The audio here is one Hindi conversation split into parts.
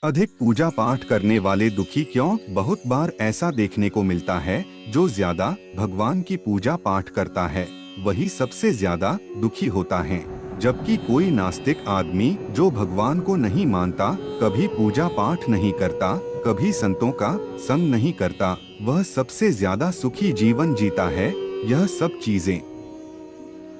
अधिक पूजा पाठ करने वाले दुखी क्यों? बहुत बार ऐसा देखने को मिलता है, जो ज्यादा भगवान की पूजा पाठ करता है वही सबसे ज्यादा दुखी होता है। जबकि कोई नास्तिक आदमी जो भगवान को नहीं मानता, कभी पूजा पाठ नहीं करता, कभी संतों का संग नहीं करता, वह सबसे ज्यादा सुखी जीवन जीता है। यह सब चीजें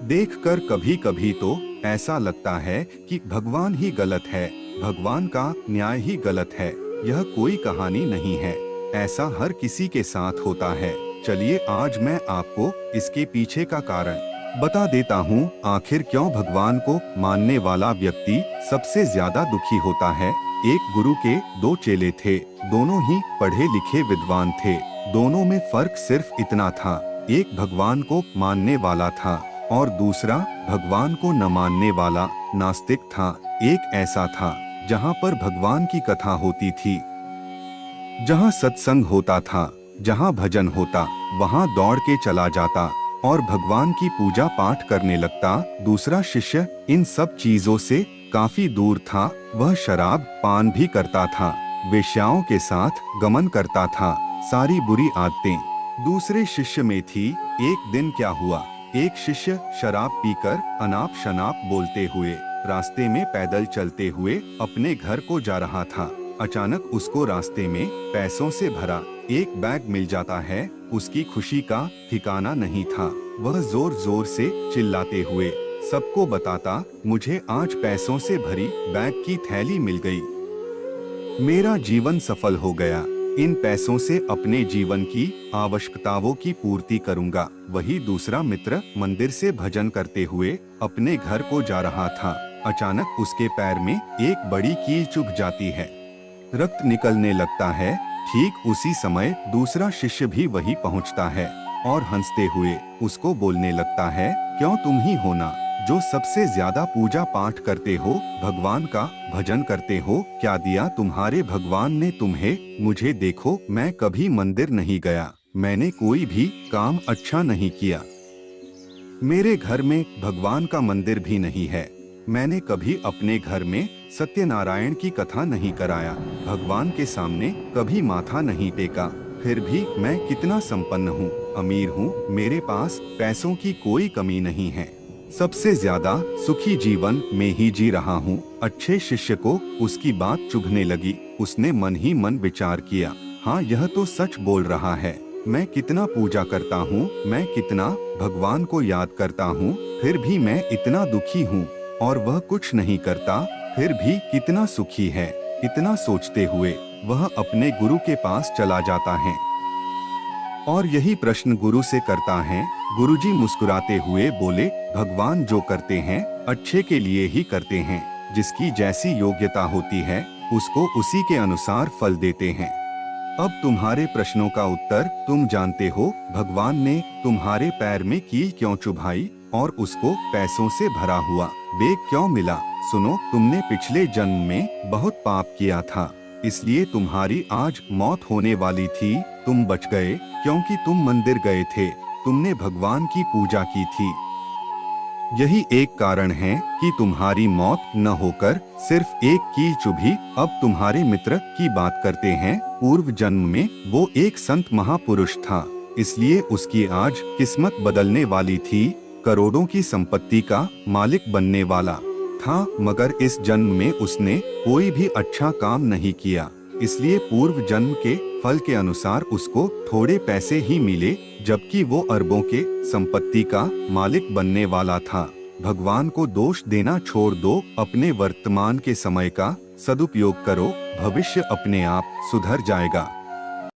देखकर कभी कभी तो ऐसा लगता है कि भगवान ही गलत है, भगवान का न्याय ही गलत है। यह कोई कहानी नहीं है, ऐसा हर किसी के साथ होता है। चलिए आज मैं आपको इसके पीछे का कारण बता देता हूँ। आखिर क्यों भगवान को मानने वाला व्यक्ति सबसे ज्यादा दुखी होता है। एक गुरु के दो चेले थे, दोनों ही पढ़े लिखे विद्वान थे। दोनों में फर्क सिर्फ इतना था, एक भगवान को मानने वाला था और दूसरा भगवान को न मानने वाला नास्तिक था। एक ऐसा था जहाँ पर भगवान की कथा होती थी, जहाँ सत्संग होता था, जहाँ भजन होता, वहाँ दौड़ के चला जाता और भगवान की पूजा पाठ करने लगता। दूसरा शिष्य इन सब चीजों से काफी दूर था। वह शराब पान भी करता था, वेश्याओं के साथ गमन करता था, सारी बुरी आदतें दूसरे शिष्य में थी। एक दिन क्या हुआ, एक शिष्य शराब पीकर अनाप शनाप बोलते हुए रास्ते में पैदल चलते हुए अपने घर को जा रहा था। अचानक उसको रास्ते में पैसों से भरा एक बैग मिल जाता है। उसकी खुशी का ठिकाना नहीं था। वह जोर जोर से चिल्लाते हुए सबको बताता, मुझे आज पैसों से भरी बैग की थैली मिल गई, मेरा जीवन सफल हो गया, इन पैसों से अपने जीवन की आवश्यकताओं की पूर्ति करूंगा। वही दूसरा मित्र मंदिर से भजन करते हुए अपने घर को जा रहा था। अचानक उसके पैर में एक बड़ी कील चुभ जाती है, रक्त निकलने लगता है। ठीक उसी समय दूसरा शिष्य भी वहीं पहुंचता है और हंसते हुए उसको बोलने लगता है, क्यों तुम ही हो ना जो सबसे ज्यादा पूजा पाठ करते हो, भगवान का भजन करते हो, क्या दिया तुम्हारे भगवान ने तुम्हें? मुझे देखो, मैं कभी मंदिर नहीं गया, मैंने कोई भी काम अच्छा नहीं किया, मेरे घर में भगवान का मंदिर भी नहीं है, मैंने कभी अपने घर में सत्यनारायण की कथा नहीं कराया, भगवान के सामने कभी माथा नहीं टेका, फिर भी मैं कितना संपन्न हूँ, अमीर हूँ, मेरे पास पैसों की कोई कमी नहीं है, सबसे ज्यादा सुखी जीवन में ही जी रहा हूँ। अच्छे शिष्य को उसकी बात चुभने लगी। उसने मन ही मन विचार किया, हाँ यह तो सच बोल रहा है, मैं कितना पूजा करता हूँ, मैं कितना भगवान को याद करता हूँ, फिर भी मैं इतना दुखी हूँ और वह कुछ नहीं करता, फिर भी कितना सुखी है। इतना सोचते हुए वह अपने गुरु के पास चला जाता है और यही प्रश्न गुरु से करता है। गुरुजी मुस्कुराते हुए बोले, भगवान जो करते हैं अच्छे के लिए ही करते हैं, जिसकी जैसी योग्यता होती है उसको उसी के अनुसार फल देते हैं। अब तुम्हारे प्रश्नों का उत्तर तुम जानते हो। भगवान ने तुम्हारे पैर में कील क्यों चुभाई और उसको पैसों से भरा हुआ बैग क्यों मिला? सुनो, तुमने पिछले जन्म में बहुत पाप किया था, इसलिए तुम्हारी आज मौत होने वाली थी। तुम बच गए क्योंकि तुम मंदिर गए थे, तुमने भगवान की पूजा की थी। यही एक कारण है कि तुम्हारी मौत न होकर सिर्फ एक कील चुभी। अब तुम्हारे मित्र की बात करते हैं। पूर्व जन्म में वो एक संत महापुरुष था, इसलिए उसकी आज किस्मत बदलने वाली थी। करोड़ों की संपत्ति का मालिक बनने वाला था, मगर इस जन्म में उसने कोई भी अच्छा काम नहीं किया, इसलिए पूर्व जन्म के फल के अनुसार उसको थोड़े पैसे ही मिले, जबकि वो अरबों के संपत्ति का मालिक बनने वाला था। भगवान को दोष देना छोड़ दो, अपने वर्तमान के समय का सदुपयोग करो, भविष्य अपने आप सुधर जाएगा।